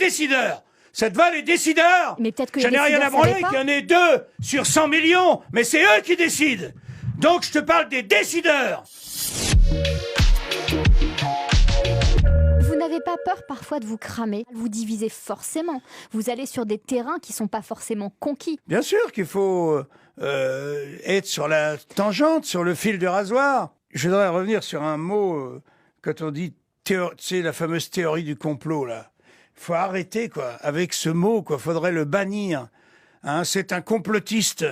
décideurs. Ça te va, les décideurs? Mais peut-être que j'en ai rien à branler qu'il y en ait 2 sur 100 millions, mais c'est eux qui décident. Donc je te parle des décideurs. Vous n'avez pas peur parfois de vous cramer? Vous divisez forcément. Vous allez sur des terrains qui ne sont pas forcément conquis. Bien sûr qu'il faut être sur la tangente, sur le fil du rasoir. Je voudrais revenir sur un mot, quand on dit, tu sais, la fameuse théorie du complot, là. Il faut arrêter, quoi, avec ce mot, quoi. Faudrait le bannir. Hein, c'est un complotiste.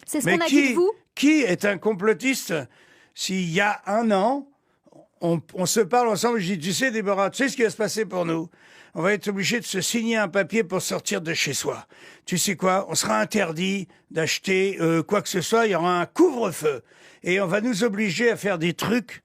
C'est ce qu'on a dit de vous? Qui est un complotiste? S'il y a un an, on se parle ensemble, je dis, tu sais, Déborah, tu sais ce qui va se passer pour nous? On va être obligé de se signer un papier pour sortir de chez soi. Tu sais quoi? On sera interdit d'acheter quoi que ce soit, il y aura un couvre-feu. Et on va nous obliger à faire des trucs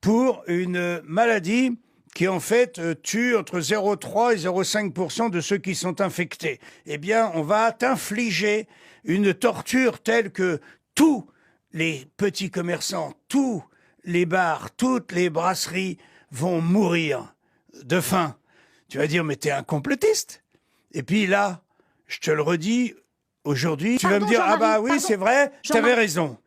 pour une maladie qui, en fait, tue entre 0,3 et 0,5% de ceux qui sont infectés. Eh bien, on va t'infliger une torture telle que tous les petits commerçants, tous les bars, toutes les brasseries vont mourir de faim. Tu vas dire, mais t'es un complotiste. Et puis là, je te le redis, aujourd'hui, tu vas me dire, ah bah oui, c'est vrai, t'avais raison.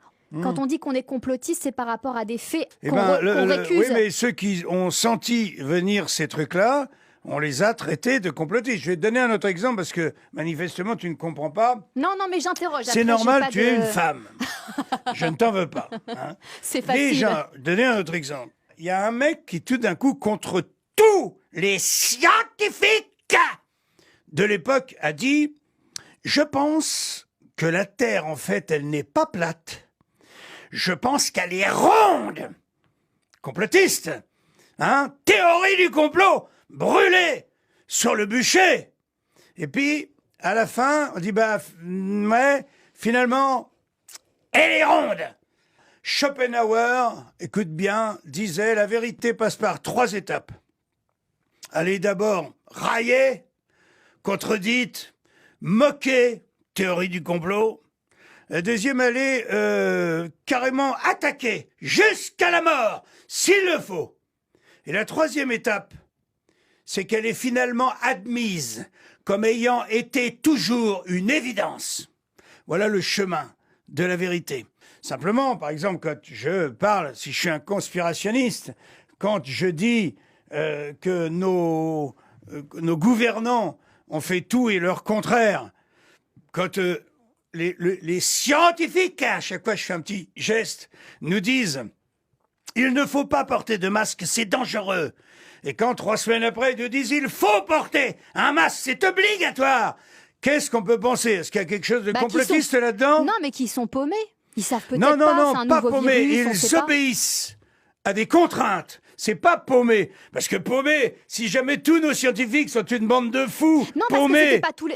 Quand on dit qu'on est complotiste, c'est par rapport à des faits qu'on récuse. Oui, mais ceux qui ont senti venir ces trucs-là, on les a traités de complotistes. Je vais te donner un autre exemple parce que manifestement tu ne comprends pas. Non, mais j'interroge. C'est normal, tu es une femme. Je ne t'en veux pas. Hein. C'est facile. Déjà, donner un autre exemple. Il y a un mec qui tout d'un coup, contre tous les scientifiques de l'époque, a dit « Je pense que la Terre, en fait, elle n'est pas plate. Je pense qu'elle est ronde. » Complotiste. Hein? Théorie du complot. Brûlé sur le bûcher. Et puis, à la fin, on dit, bah, ouais, finalement, elle est ronde. Schopenhauer, écoute bien, disait, la vérité passe par 3 étapes. Elle est d'abord raillée, contredite, moquée, théorie du complot. La deuxième, elle est carrément attaquée, jusqu'à la mort, s'il le faut. Et la troisième étape, c'est qu'elle est finalement admise comme ayant été toujours une évidence. Voilà le chemin de la vérité. Simplement, par exemple, quand je parle, si je suis un conspirationniste, quand je dis que nos gouvernants ont fait tout et leur contraire, quand les scientifiques, à chaque fois je fais un petit geste, nous disent « il ne faut pas porter de masque, c'est dangereux ». Et quand 3 semaines après, ils nous disent « il faut porter un masque, c'est obligatoire ». Qu'est-ce qu'on peut penser? Est-ce qu'il y a quelque chose de complotiste là-dedans? Non, mais qui sont paumés. Ils savent peut-être pas, c'est un pas nouveau paumés. virus, Ils obéissent à des contraintes. C'est pas paumé. Parce que paumé, si jamais tous nos scientifiques sont une bande de fous, non, parce que c'était pas tous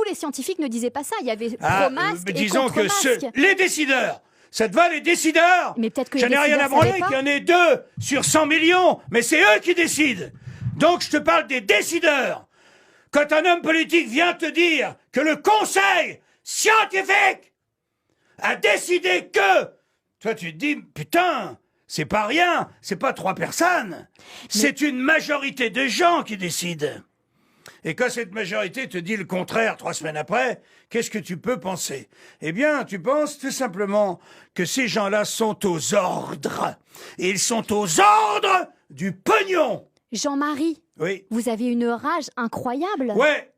les scientifiques ne disaient pas ça. Il y avait pro-masque et disons que contre-masque. les décideurs. Ça te va, les décideurs? Mais peut-être que j'en ai rien à branler qu'il y en ait 2 sur 100 millions, mais c'est eux qui décident. Donc je te parle des décideurs. Quand un homme politique vient te dire que le conseil scientifique a décidé que... Toi, tu te dis, putain, c'est pas rien, c'est pas 3 personnes. C'est une majorité de gens qui décident. Et quand cette majorité te dit le contraire 3 semaines après, qu'est-ce que tu peux penser? Eh bien, tu penses tout simplement que ces gens-là sont aux ordres. Et ils sont aux ordres du pognon. Jean-Marie, oui. Vous avez une rage incroyable. Ouais.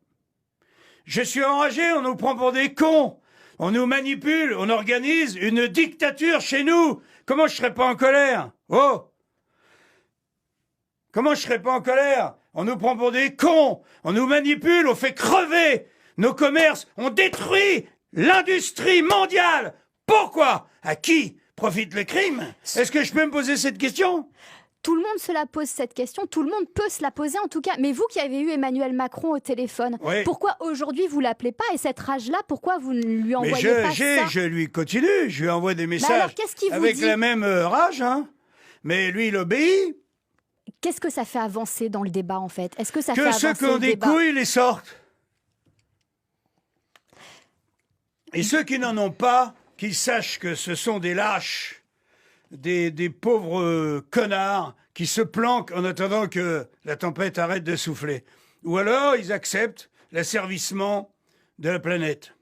Je suis enragé, on nous prend pour des cons. On nous manipule, on organise une dictature chez nous. Comment je serais pas en colère? Oh! Comment je serais pas en colère? On nous prend pour des cons, on nous manipule, on fait crever nos commerces, on détruit l'industrie mondiale. Pourquoi? À qui profite le crime? Est-ce que je peux me poser cette question? Tout le monde se la pose cette question, tout le monde peut se la poser en tout cas. Mais vous qui avez eu Emmanuel Macron au téléphone, oui. Pourquoi aujourd'hui vous l'appelez pas? Et cette rage-là, pourquoi vous ne lui envoyez pas ça? Je lui continue, je lui envoie des messages alors, qu'est-ce qu'il vous avec dit? La même rage, hein. Mais lui, il obéit. Qu'est-ce que ça fait avancer dans le débat, en fait? Est-ce que ça fait que avancer ceux qui ont des couilles les sortent. Et ceux qui n'en ont pas, qu'ils sachent que ce sont des lâches, des pauvres connards qui se planquent en attendant que la tempête arrête de souffler. Ou alors ils acceptent l'asservissement de la planète.